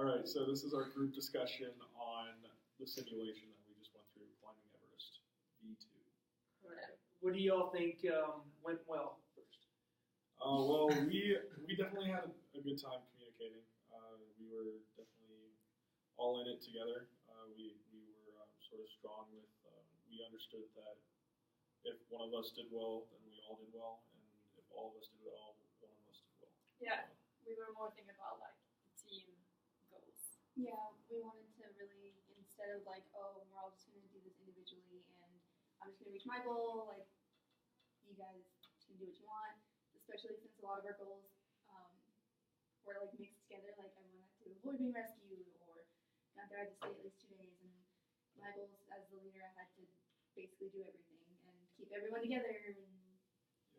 All right, so this is our group discussion on the simulation that we just went through, climbing Everest V2. All right. What do y'all think went well first? Well, we definitely had a good time communicating. We were definitely all in it together. We were sort of strong with. We understood that if one of us did well, then we all did well, and if all of us did well, one of us did well. Yeah, we were more thinking about like the team goals. Yeah, we wanted to really, instead of like, oh, we're all just going to do this individually and I'm just going to reach my goal, like, you guys can do what you want, especially since a lot of our goals were like mixed together, like everyone had to avoid being rescued or got there had to stay at least 2 days, and my goals as the leader, I had to basically do everything and keep everyone together, and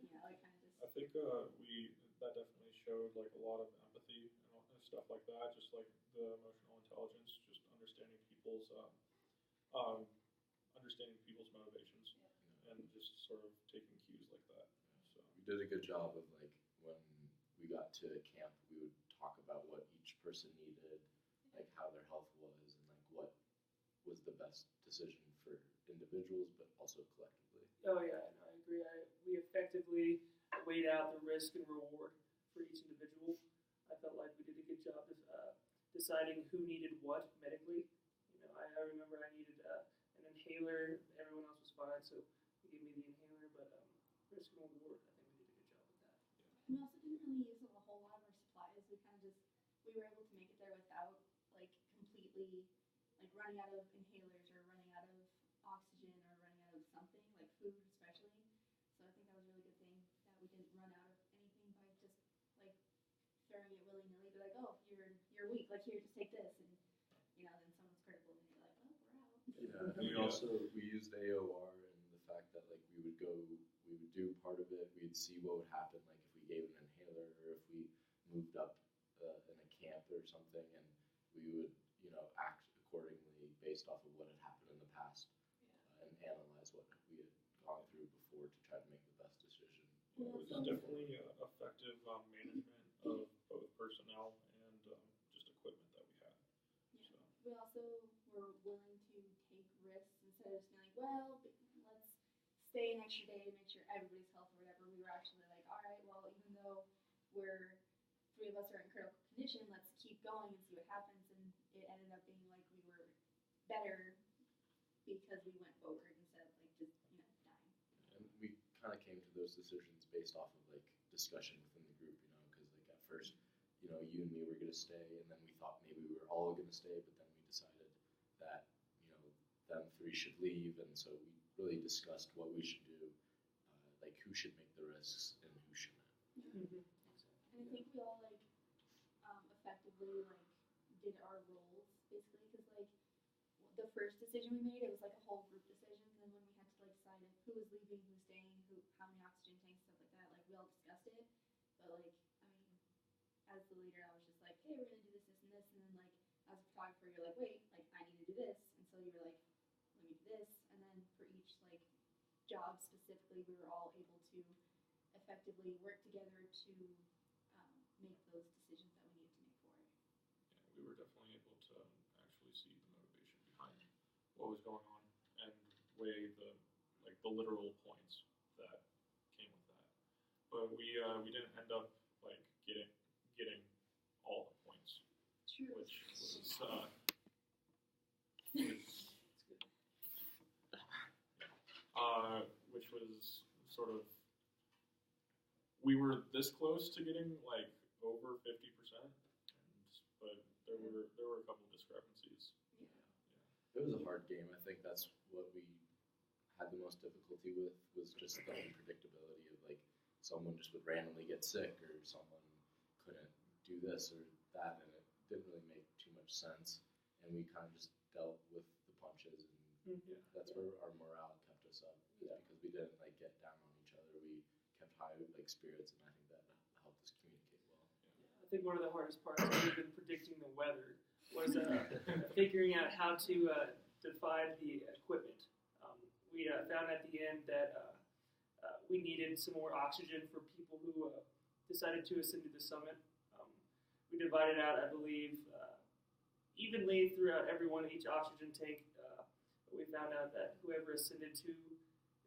like kind of just. I think that definitely showed like a lot of empathy and stuff like that, just like the emotional intelligence, just understanding people's motivations, and just sort of taking cues like that. So we did a good job of like when we got to camp, we would talk about what each person needed, like how their health was, and like what was the best decision for individuals, but also collectively. Oh yeah, no, I agree. We effectively weighed out the risk and reward for each individual. I felt like we did a good job of deciding who needed what medically. I remember I needed an inhaler. Everyone else was fine, so he gave me the inhaler. But risk and reward, I think we did a good job with that. We also didn't really use a whole lot of our supplies. We were able to make it there without like completely like running out of inhalers or running out of oxygen or running out of something, like food especially. So I think that was a really good thing that we didn't run out of anything by just like throwing it willy-nilly, be like, oh, you're weak, like here, just take this, and then someone's critical and you're like, oh, we're out. Yeah, and we used AOR and the fact that like we would do part of it, we'd see what would happen, like if we gave an inhaler or if we moved up in a camp or something, and we would act accordingly based off of what had happened in the past, and analyze what we had gone through before to try to make the best decision. It was definitely effective management of both personnel and just equipment that we had. Yeah. So. We also were willing to take risks instead of just being like, well, let's stay an extra day to make sure everybody's health or whatever. We were actually like, all right, well, even though three of us are in critical condition, let's keep going and see what happens. And it ended up being like we were better because we went forward instead of like just dying. And we kind of came to those decisions based off of like discussion within the group, because like at first, you and me were gonna stay, and then we thought maybe we were all gonna stay, but then we decided that them three should leave, and so we really discussed what we should do, like who should make the risks and who shouldn't. Mm-hmm. And I think we all effectively did our roles basically, because the first decision we made, it was like a whole group decision. And then when we had to decide who was leaving, who's staying, how many oxygen tanks, stuff like that, we all discussed it. But as the leader, I was just like, hey, we're gonna do this, this, and this. And then as a photographer, you're like, wait, I need to do this. And so you were like, let me do this. And then for each job specifically, we were all able to effectively work together to make those decisions that we needed to make for it. Yeah, we were definitely able to actually see the motivation behind what was going on and weigh the literal points that came with that. But we didn't end up getting all the points. True. Which was which was sort of, we were this close to getting over 50%, but there were a couple discrepancies. It was a hard game. I think that's what we had the most difficulty with, was just the unpredictability of someone just would randomly get sick, or someone couldn't do this or that, and it didn't really make too much sense. And we kind of just dealt with the punches, and that's where our morale kept us up, because we didn't get down on each other. We kept high spirits, and I think that helped us communicate well. I think one of the hardest parts, other than predicting the weather, was figuring out how to divide the equipment. We found at the end that we needed some more oxygen for people who decided to ascend to the summit. We divided out, I believe, evenly throughout everyone, each oxygen tank. We found out that whoever ascended to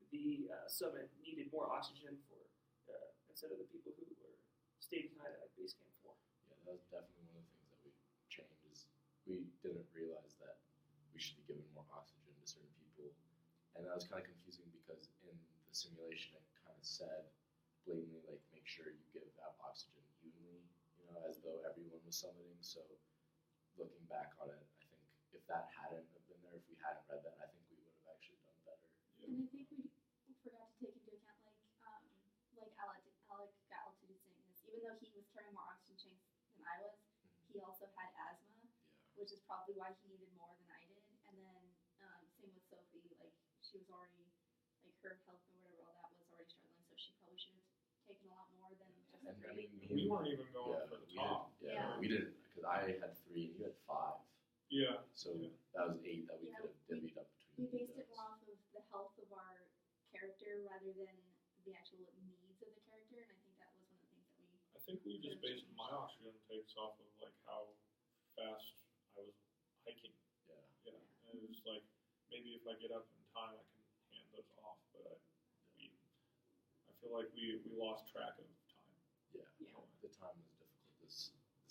the summit needed more oxygen for instead of the people who were stayed behind at base camp 4. Yeah, that was definitely one of the things that we changed. Is we didn't realize that we should be giving more oxygen to certain people, and that was kind of confusing because in the simulation it kind of said blatantly like make sure you give out oxygen evenly, as though everyone was summiting. So looking back on it, I think if that hadn't have been there, if we hadn't read that, I think we would have actually done better. And I think we forgot to take into account like Alec got altitude sickness. Even though he was carrying more oxygen tanks than I was, he also had asthma, which is probably why he needed more than I did. And then same with Sophie, like she was already like her health or whatever all that was already struggling, so she probably should have taken a lot more than just And I three. mean, We weren't even going for the top. We didn't, because I had 3 and you had 5. Yeah. So Yeah. that was 8 that we Yeah, could have divvied up We between. based it more off of the health of our character rather than the actual needs of the character, and I think that was one of the things that we. I think we just based my oxygen takes off of like how fast I was hiking. Yeah. Yeah, and it was like maybe if I get up in time, I can hand those off. But I feel like we lost track of time. Yeah. Yeah. The time was difficult. The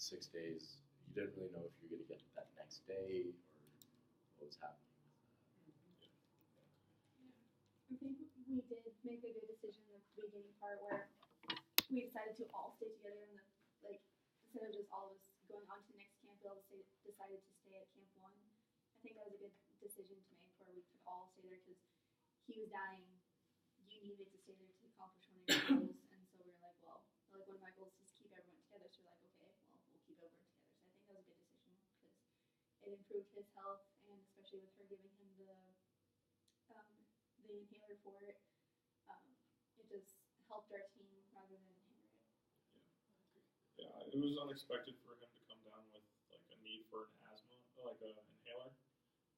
6 days, you didn't really know if you were going to get that next day or what was happening with that. I think we did make a good decision in the beginning part where we decided to all stay together in the instead of just all of us going on to the next camp, we all decided to stay at camp 1. I think that was a good decision to make where we could all stay there because he was dying. You needed to stay there to accomplish one of your goals, and so we were like, well, like one of my goals is to keep everyone together. So we're like, okay, well, we'll keep everyone together. So I think that was a good decision because it improved his health, and especially with her giving him the inhaler for it, it just helped our team rather than hinder it. Yeah, it was unexpected for him to come down with like a need for an asthma, like an inhaler.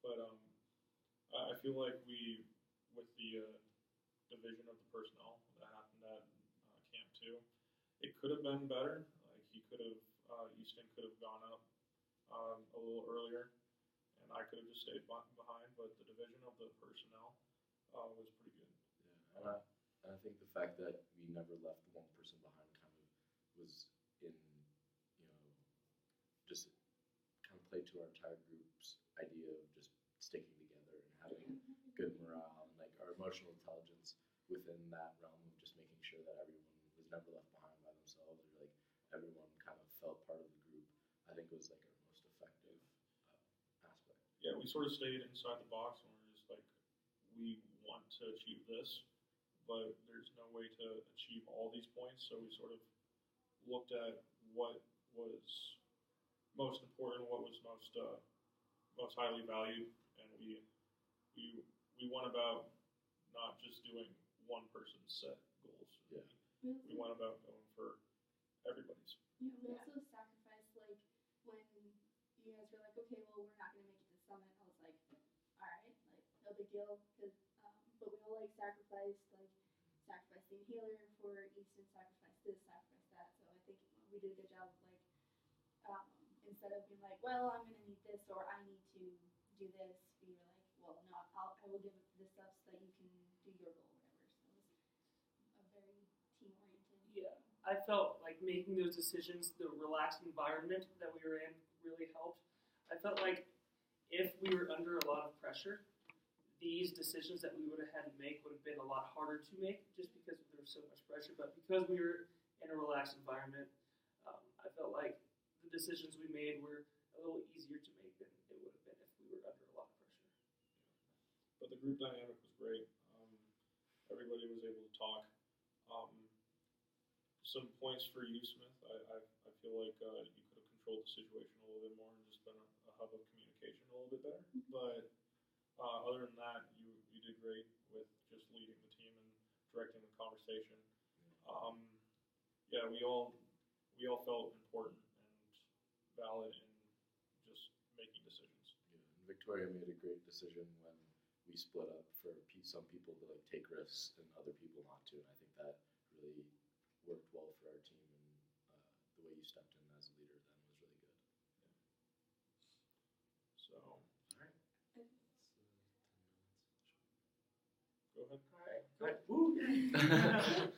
But I feel like we, with the division of the personnel that happened at Camp 2, it could have been better. Like he could have, Easton could have gone up a little earlier, and I could have just stayed behind. But the division of the personnel was pretty good. Yeah, and I think the fact that we never left one person behind kind of was just kind of played to our entire group's idea of just sticking together and having good morale and like our emotional intelligence within that realm of just making sure that everyone was never left behind by themselves or like everyone kind of felt part of the group. I think was like our most effective aspect. Yeah, we sort of stayed inside the box and we're just like, we want to achieve this, but there's no way to achieve all these points. So we sort of looked at what was most important, what was most highly valued, and we went about not just doing one person's set goals. Yeah. We went about going for everybody's. Yeah, we also sacrificed like when you guys were like, okay, well, we're not gonna make it to summit. I was like, all right, like no big deal, because but we all like sacrificed the inhaler for Easton, sacrificed this, sacrificed that. So I think we did a good job of like instead of being like, well, I'm gonna need this or I need to do this, we were like, well, no, I will give this up so that you can do your goal, whatever. So it was a very team oriented. Yeah, I felt like making those decisions, the relaxed environment that we were in really helped. I felt like if we were under a lot of pressure, these decisions that we would have had to make would have been a lot harder to make just because there was so much pressure. But because we were in a relaxed environment, I felt like the decisions we made were a little easier to make than it would have been if we were under a lot of pressure. But the group dynamic was great. Everybody was able to talk. Some points for you, Smith. I feel like you could have controlled the situation a little bit more and just been a hub of communication a little bit better. But other than that, you did great with just leading the team and directing the conversation. Yeah, we all felt important and valid in just making decisions. Yeah, and Victoria made a great decision when we split up for some people to like take risks and other people not to. And I think that really worked well for our team, and the way you stepped in as a leader then was really good. ahead. All right. Woo!